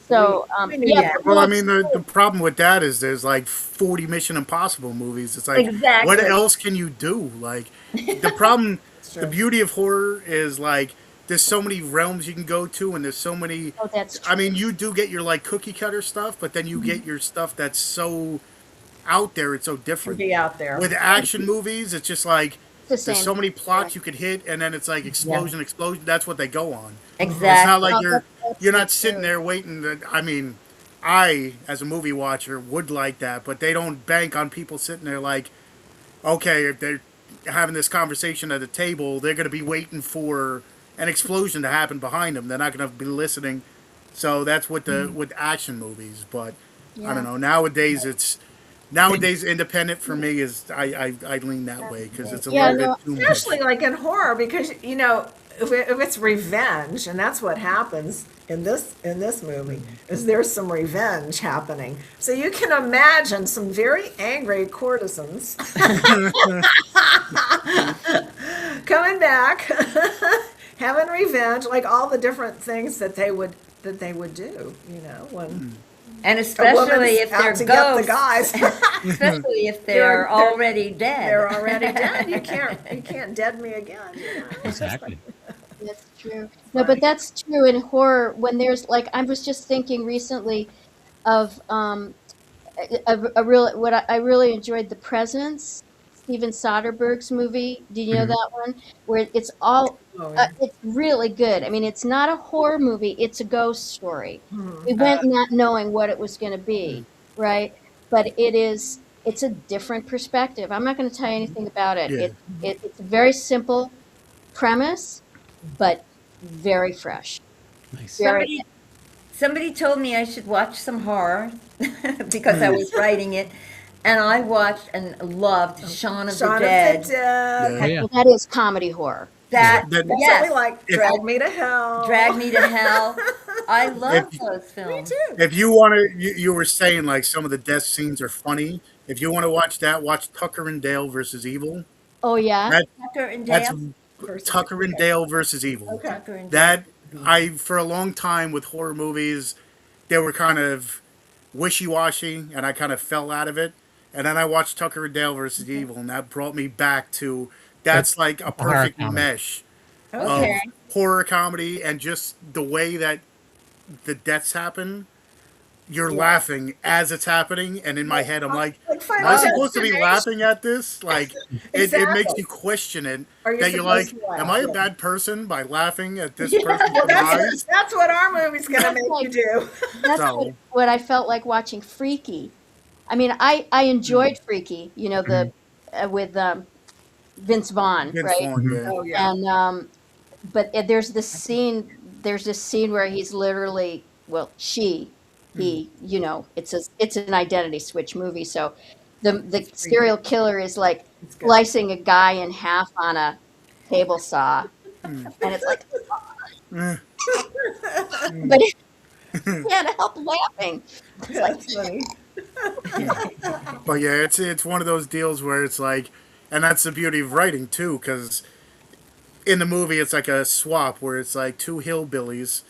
So We knew yeah. that. Well, I mean, the problem with that is there's like 40 Mission Impossible movies. It's like, Exactly. what else can you do? Like, the problem, the beauty of horror is like, there's so many realms you can go to, and there's so many. Oh, that's I mean, you do get your like cookie cutter stuff, but then you get your stuff that's so out there. It's so different. Be out there. With action movies, it's just like the there's same. so many plots you could hit, and then it's like explosion. That's what they go on. Exactly. It's not like Oh, that's you're not true. sitting there waiting. I mean, I as a movie watcher would like that, but they don't bank on people sitting there like, okay, if they're having this conversation at a table, they're going to be waiting for an explosion to happen behind them. They're not going to be listening. So that's with with action movies. But I don't know. Nowadays, independent for me is I lean that way because it's a Yeah, little no, bit too much. Especially like in horror, because if it's revenge, and that's what happens in this movie, is there's some revenge happening. So you can imagine some very angry courtesans coming back, having revenge, like all the different things that they would do. When And a especially woman's if out they're to get the ghosts. guys. Especially if They're- they're already dead. They're already dead. You can't dead me again. Exactly. That's true. No, but that's true in horror when there's like I was just thinking recently of I really enjoyed The Presence, Steven Soderbergh's movie. Do you know that one? Where it's all Oh, yeah. it's really good. I mean, it's not a horror movie; it's a ghost story. We went not knowing what it was going to be, right? But it's a different perspective. I'm not going to tell you anything about it. Yeah. It's a very simple premise, but very fresh. Nice. Very, Somebody told me I should watch some horror because I was writing it, and I watched and loved Shaun of the Shaun of the Dead. Dead. Yeah. Yeah. that is comedy horror. That That- That's yes, what we like. Drag Me to Hell. Drag Me to Hell. I love If- those films. too. If you want to, you were saying like some of the death scenes are funny. If you want to watch that, watch Tucker and Dale versus Evil. Oh yeah. That, Tucker and that's Dale. Tucker and Dale versus Evil. Okay. Tucker and Dale. That for a long time with horror movies, they were kind of wishy-washy, and I kind of fell out of it. And then I watched Tucker and Dale versus Evil, and that brought me back to that's like a horror perfect comedy. mesh Okay. of horror comedy and just the way that the deaths happen. You're laughing as it's happening, and in my head, I'm like, Like am I Final supposed to be Destination. laughing at this? Like, it makes Exactly. you question it. Are you That you're like, supposed to laugh? am I a Yeah. bad person by laughing at this Yeah. person's Well, demise? that's what our movie's gonna make like- you do. That's So- what I felt like watching Freaky. I mean, I enjoyed Freaky. You know the with Vince Vaughn, Vince right? Vaughn, yeah. Oh yeah. And but there's this scene where he's literally he it's an identity switch movie, so the serial killer is like It's good. slicing a guy in half on a table saw, and it's like but you can't help laughing. That's funny. But yeah, it's one of those deals where it's like And that's the beauty of writing too, because in the movie it's like a swap where it's like two hillbillies,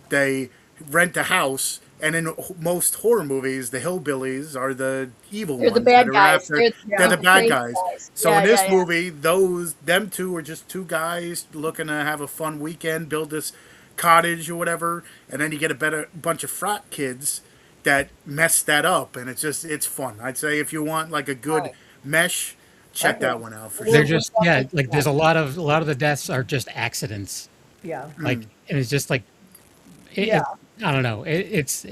they rent a house, and in most horror movies the hillbillies are the evil They're ones the bad that are guys. after, They're they're the the bad crazy guys. guys. So Yeah, in this yeah, yeah. movie, them two are just two guys looking to have a fun weekend, build this cottage or whatever, and then you get a bunch of frat kids that mess that up, and it's fun. I'd say if you want like a good mesh, check that one out for They're sure. just like there's a lot of the deaths are just accidents. Yeah. Like and it's just like I don't know. It's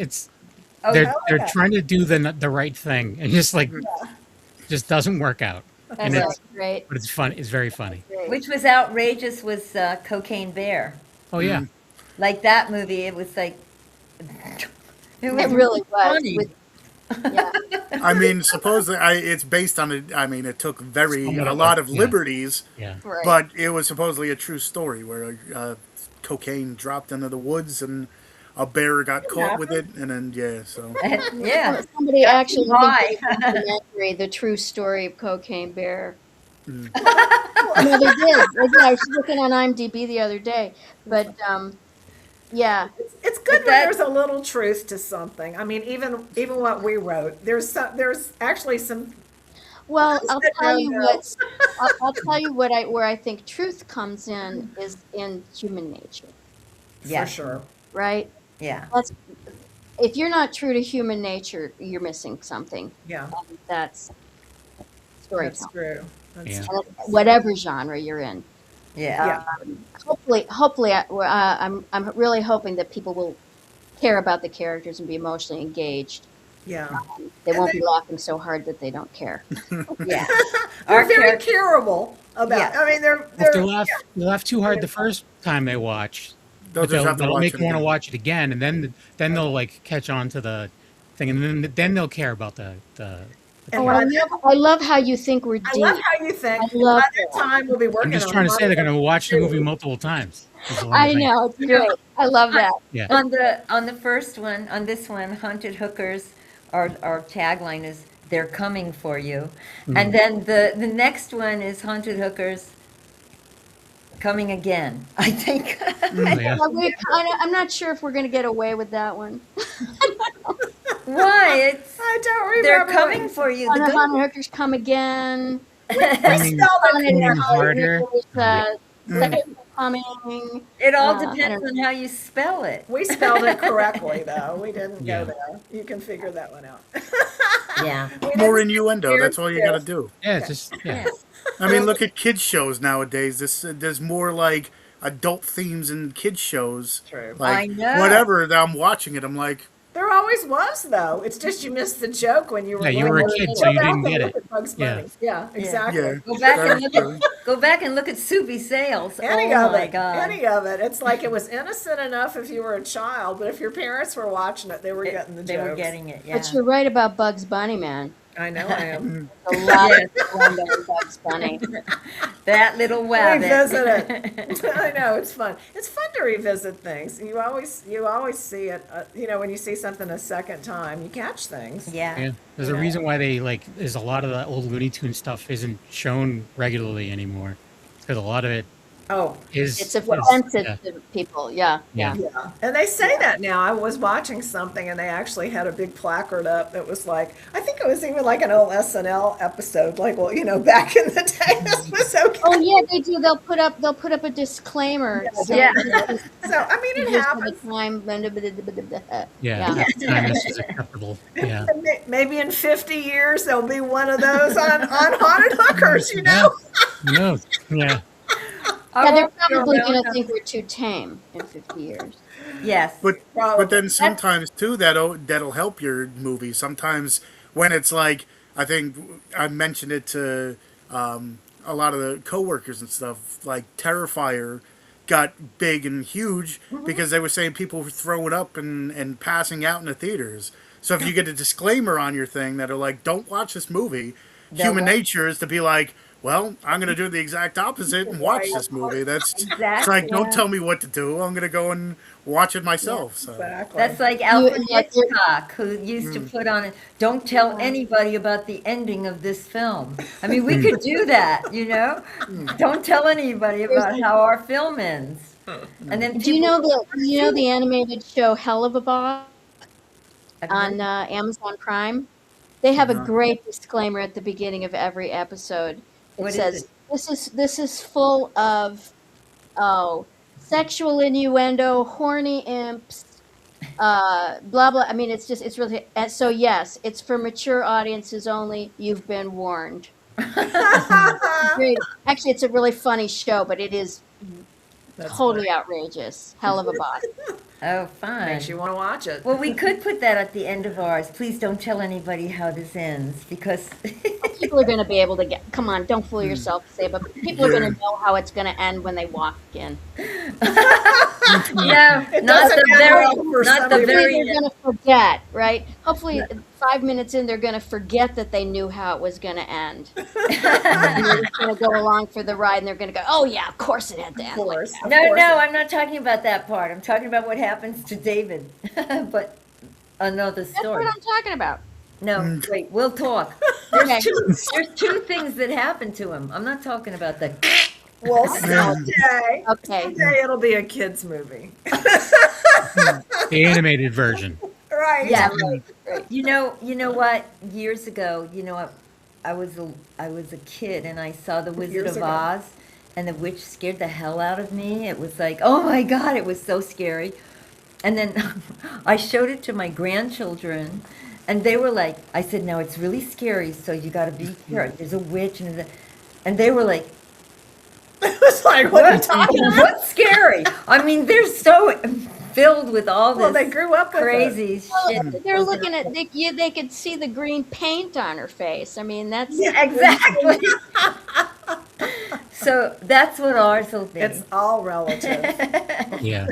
Oh, they're I they're like trying to do the right thing and just like just doesn't work out. And That's it's great. but it's fun. It's very funny. Great. Which was outrageous was Cocaine Bear. Oh yeah. Like that movie, it was like It really was. funny. Yeah. I mean, supposedly it's based on it. I mean, it took Somewhat a of lot a- of yeah. liberties, Yeah. Right. but it was supposedly a true story where cocaine dropped into the woods and a bear got caught with it, and then so yeah. Somebody actually Why? did a documentary, The True Story of Cocaine Bear. No, they did. I was looking on IMDb the other day, but yeah, It's good when that- there's a little truth to something. I mean, even what we wrote, there's actually some. well, Those I'll that tell don't you know. what. I'll tell you where I think truth comes in is in human nature, Yeah. For sure. right? Yeah. If you're not true to human nature, you're missing something. Yeah, That's that's storytelling, true. That's Yeah. true. whatever genre you're in. Yeah. Hopefully, I'm really hoping that people will care about the characters and be emotionally engaged. Yeah. They won't be laughing so hard that they don't care. Yeah. They're Our very character- curable about. Yeah. I mean, If they laugh too hard the first time they watch, they'll but just have to that'll watch make it them want to again. watch it again, and then they'll like catch on to the thing, and then they'll care about the And Oh, by I love how you think we're I deep. love how you think. I love By that time, we'll be working. I'm just on trying to say they're going to Marvel. watch the movie multiple times. is all I'm I saying. know, it's great. I love that. Yeah. On the first one, on this one, Haunted Hookers, our tagline is "They're coming for you," and then the next one is Haunted Hookers coming again. I think. Yeah. I'm not sure if we're going to get away with that one. Why? It's I don't remember. they're coming for you. The good- Haunted Hookers come again. Coming- Spelled it coming wrong. harder. Second coming. It all I depends don't on how you spell it. We spelled it correctly, though. We didn't Yeah. go there. You can figure that one out. Yeah. More innuendo. That's all you got to do. Yeah, it's just yeah. I mean, look at kids shows nowadays. There's more like adult themes in kids shows. True. Like I know. whatever that I'm watching it, I'm like, There always was, though. It's just you missed the joke when you were. Yeah, you were a little. kid, so Go you back didn't and get look it. at Bugs Yeah. Bunny. Yeah, exactly. yeah. Go back and Very look true. at Soupy Sales. Any Oh of my it. God. Any of it. It's like it was innocent enough if you were a child, but if your parents were watching it, they were getting the They jokes. were getting it. Yeah. But you're right about Bugs Bunny, man. I know I am. A lot of fun on Bugs Bunny. That little wabbit. Revisit it. I know, it's fun. It's fun to revisit things. You always see it. When you see something a second time, you catch things. Yeah. Yeah. There's a reason why there's a lot of the old Looney Tunes stuff isn't shown regularly anymore. Because a lot of it Oh, is It's offensive yeah. to people. Yeah. Yeah. yeah. And they say that now. I was watching something and they actually had a big placard up that was like, I think it was even like an old SNL episode, like, well, back in the day, this was okay. Oh yeah, they do. They'll put up a disclaimer. Yeah. So, I mean, it Here's for happens. the time. Yeah. At the time this is acceptable. Yeah. Maybe in 50 years, there'll be one of those on Haunted Hookers, Yeah. Who knows? Yeah. Yeah, they're probably going to think we're too tame in 50 years. Yes. but then sometimes too that'll help your movie. Sometimes when it's like, I think I mentioned it to a lot of the coworkers and stuff, like Terrifier got big and huge because they were saying people were throwing up and passing out in the theaters. So if you get a disclaimer on your thing that are like, don't watch this movie, human nature is to be like, well, I'm going to do the exact opposite and watch this movie. It's like, don't tell me what to do. I'm going to go and watch it myself. So. Exactly. That's like Alfred Hitchcock, who used to put on it, don't tell anybody about the ending of this film. I mean, we could do that, you know? Don't tell anybody about how our film ends. And then Do you know the animated show Hell of a Boss on Amazon Prime? They have a great disclaimer at the beginning of every episode. It says, "This is full of sexual innuendo, horny imps, blah blah." I mean, it's really so. Yes, it's for mature audiences only. You've been warned. Great. Actually, it's a really funny show, but it is totally outrageous. Hell of a Boss. Oh, fine. Makes you want to watch it. Well, we could put that at the end of ours. Please don't tell anybody how this ends, because People are going to be able to get. Come on, don't fool yourself, Saba. People are going to know how it's going to end when they walk in. yeah, not the Hopefully very they're going to forget, right? Hopefully, 5 minutes in, they're going to forget that they knew how it was going to end. And they're just going to go along for the ride, and they're going to go, "Oh yeah, of course it had to end." Of Like course. that. Of No, course. I'm not talking about that part. I'm talking about what happens to David, but another That's story. what I'm talking about. No, wait, we'll talk. Okay. There's two things that happen to him. I'm not talking about the. Well, someday, Okay. someday it'll be a kids movie. The animated version. Right. Yeah, You know what? Years ago, I was a kid and I saw The Wizard Years of ago. Oz, and the witch scared the hell out of me. It was like, oh my God, it was so scary. And then I showed it to my grandchildren, and they were like, I said, "Now it's really scary, so you got to be careful. There's a witch," and they were like, It was like, what are you talking about? "What's scary?" I mean, they're so filled with all this Well, they grew up with crazy shit. Well, they're looking at they could see the green paint on her face. I mean, that's Yeah, exactly. So that's what ours will be. It's all relative. Yeah.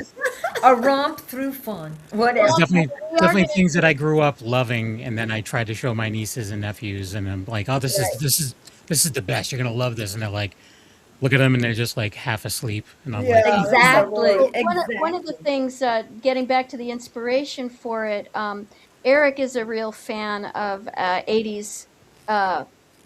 A romp through fun. What It's else? definitely things that I grew up loving, and then I tried to show my nieces and nephews, and I'm like, "Oh, this is the best. You're gonna love this." And they're like, look at them, and they're just like half asleep, and I'm like, Yeah. Exactly. one of the things. Getting back to the inspiration for it, Eric is a real fan of 80s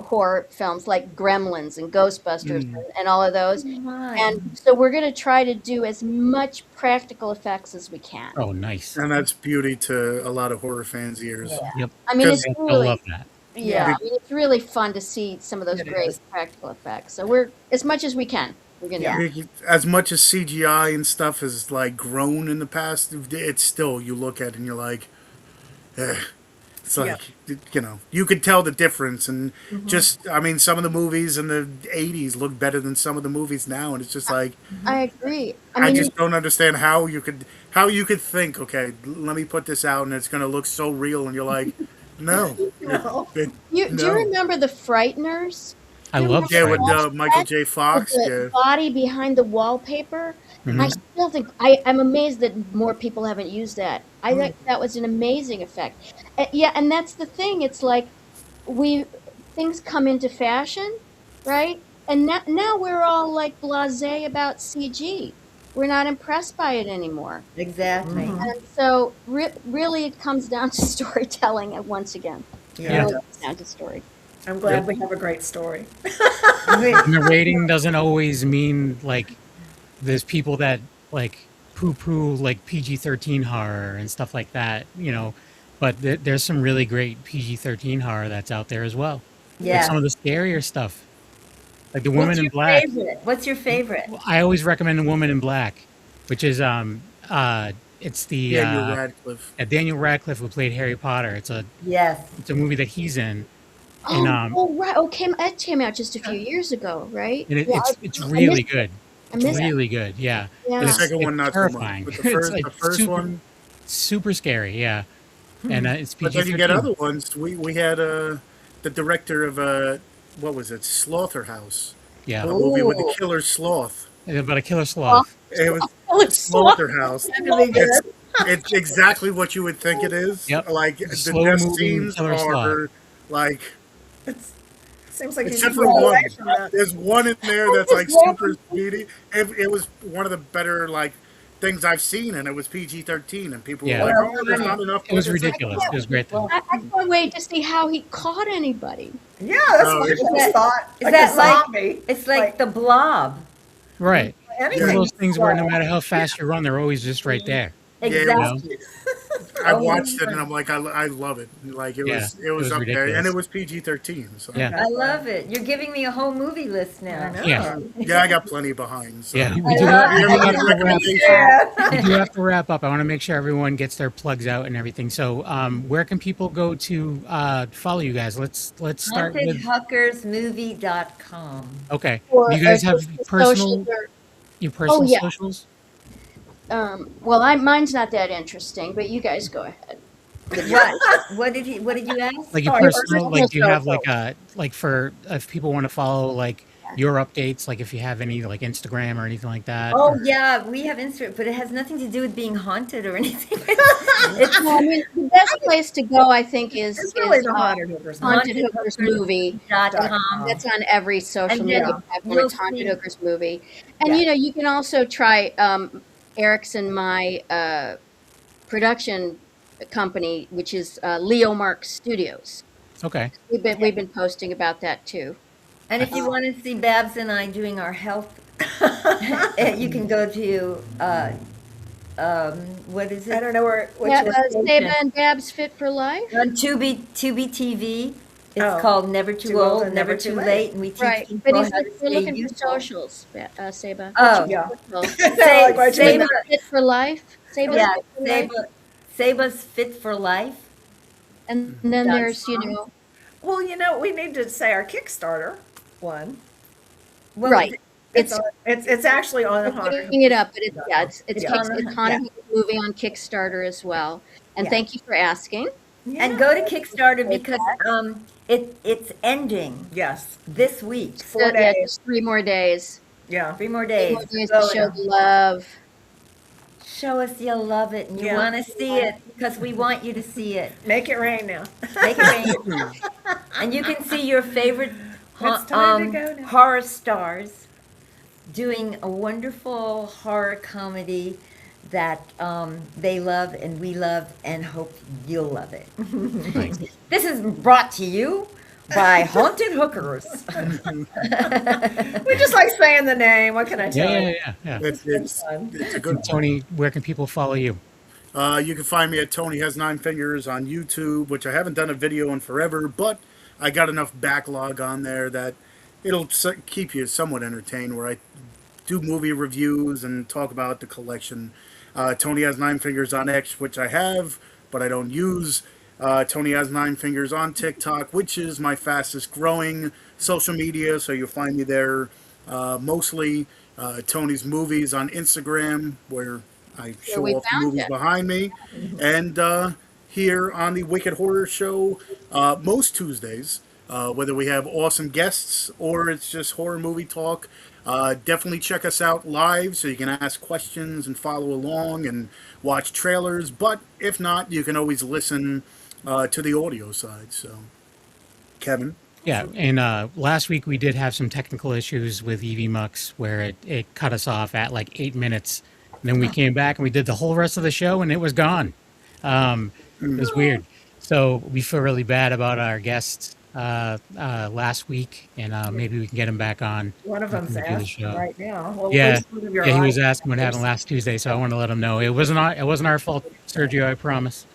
horror films like Gremlins and Ghostbusters and all of those. And so we're going to try to do as much practical effects as we can. "Oh, nice." And that's beauty to a lot of horror fans' ears. Yep. I mean, it's I really, love that. yeah, I mean, it's really fun to see some of those It great is. practical effects. So we're as much as we can. We're going to As much as CGI and stuff has like grown in the past, it's still, you look at it and you're like, it's like, you could tell the difference. And just, I mean, some of the movies in the 80s look better than some of the movies now. And it's just like, I agree. I mean, just don't understand how you could think, okay, let me put this out and it's going to look so real. And you're like, no. No. do you remember the Frighteners? I love Yeah, with Frighteners. Michael J. Fox. With Yeah. the body behind the wallpaper. I still think I'm amazed that more people haven't used that. I think that was an amazing effect. And that's the thing. It's like things come into fashion, right? And now we're all like blasé about CG. We're not impressed by it anymore. Exactly. And so really it comes down to storytelling once again. Yeah. It really comes down to story. I'm glad we have a great story. And the rating doesn't always mean like there's people that like poo-poo like PG-13 horror and stuff like that, but there's some really great PG-13 horror that's out there as well. Like Yeah. some of the scarier stuff, like The Woman What's in your Black. favorite? What's your favorite? I always recommend The Woman in Black, which is it's the Daniel Radcliffe. Daniel Radcliffe who played Harry Potter. It's a Yes. movie that he's in, Oh, and right. It came out just a few years ago, right? and Yeah, it's really good. I missed it. Really good, yeah. Yeah. The It's- second one, it's not terrifying. so much. But the first, It's, the first super, one. super scary, yeah. And it's But PG-13. then you get other ones. We had the director of what was it? Slaughterhouse. Yeah, A movie with the Ooh. killer sloth. about a killer sloth. It was It's Slaughterhouse. Gonna be good. It's exactly what you would think it is. Yep. Like the Slow death moving scenes killer sloth. are like It's Seems like you Except should for go one. away from that. There's one in there that's like super speedy. It was one of the better like things I've seen, and it was PG-13, and people Yeah. were like, "Oh, there's not enough." It was It's like, ridiculous. It was great though. I can't wait to see how he caught anybody. Yeah, that's Oh, what I is just that- thought. Is Like that a like zombie. it's like the Blob? Right. It's one of Anything. those things where no matter how fast you run, they're always just right there. Exactly. I watched it, and I'm like, I love it. Like it Yeah, was, it was up there, ridiculous. and it was PG-13. So Yeah. I love it. You're giving me a whole movie list now. Yeah. yeah, I got plenty behind. So. Yeah. You ever need a recommendation? Yeah. We do have to wrap up. I want to make sure everyone gets their plugs out and everything. So, where can people go to follow you guys? Let's start with. HauntedHookersMovie.com. Okay. Or- You guys or have just the personal socials or- your personal yeah. socials? Well, mine's not that interesting, but you guys go ahead. What did you ask? Like your Oh, personal, personal like do you have social. like a like for if people want to follow like your updates, like if you have any like Instagram or anything like that? Oh or- yeah, we have Instagram, but it has nothing to do with being haunted or anything. No, I mean, the best place to go, I think, is It's really is, the Haunted Hookers. Haunted Hookers movie. .com. That's on every social And media then platform. you'll It's Haunted see- Hookers movie, and Yeah. you know you can also try Eric's and my production company, which is Leo Mark Studios. Okay. We've been posting about that too. And if you want to see Babs and I doing our health, you can go to what is I it? don't know which Yeah, one. Saba and Babs Fit for Life. On Tubi TV. It's Oh. called Never Too Old, and Never Too Late, and we teach Right, people but how he's to we're stay looking for youthful. socials, Saba. Oh. Yeah. Say- Like what you say mean. what- Fit for Life. Saba's Yeah, Fit for Life. Saba's Fit for Life. And then Dot there's, you com. know, Well, we need to say our Kickstarter one. Well, right. It's it's actually on the We're Haunted. putting it up, but it's It's on the- it's Haunted Hookers movie on Kickstarter as well. And Yeah. thank you for asking. And go to Kickstarter because it's ending Yes. this week. 4 Yeah, days. just 3 more days. Yeah. 3 more 3 days. more days Oh, to show yeah. the love. Show us you love it and you Yeah. want to see it because we want you to see it. Make it rain now. Make it rain. And you can see your favorite It's time to go now. horror stars doing a wonderful horror comedy that they love and we love and hope you'll love it. Nice. This is brought to you by Haunted Hookers. We just like saying the name. What can I tell you? Yeah. It's fun. it's a good one. Tony, where can people follow you? You can find me at Tony Has Nine Fingers on YouTube, which I haven't done a video in forever, but I got enough backlog on there that it'll keep you somewhat entertained, where I do movie reviews and talk about the collection. Tony Has Nine Fingers on X, which I have, but I don't use. Tony Has Nine Fingers on TikTok, which is my fastest growing social media, so you'll find me there. Mostly Tony's Movies on Instagram, where I show we off the found movies it. behind me. And here on the Wicked Horror Show, most Tuesdays, whether we have awesome guests or it's just horror movie talk, definitely check us out live so you can ask questions and follow along and watch trailers. But if not, you can always listen to the audio side. So, Kevin. Yeah, and last week we did have some technical issues with EV Mux where it cut us off at like 8 minutes. And then we came back and we did the whole rest of the show and it was gone. It was weird. So we feel really bad about our guests last week, and maybe we can get him back on. One of them's We can do the asked show. right now. Well, Yeah, which one of your he was eyes- asking what happened last Tuesday, so I want to let him know it wasn't our fault, Sergio. I promise.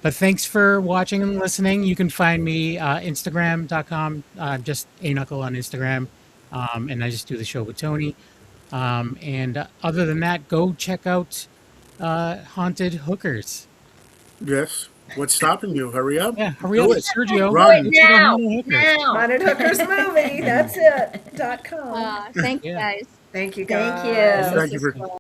But thanks for watching and listening. You can find me Instagram.com, just a knuckle on Instagram, and I just do the show with Tony. And other than that, go check out Haunted Hookers. Yes. What's stopping you? Hurry up. Yeah, hurry Do up, it. Sergio. Run. Let's go to Now, Haunted Hookers. now. Haunted Hookers movie. That's it. .com. Thank you Yeah. guys. Thank you, Thank guys. you. Thank you for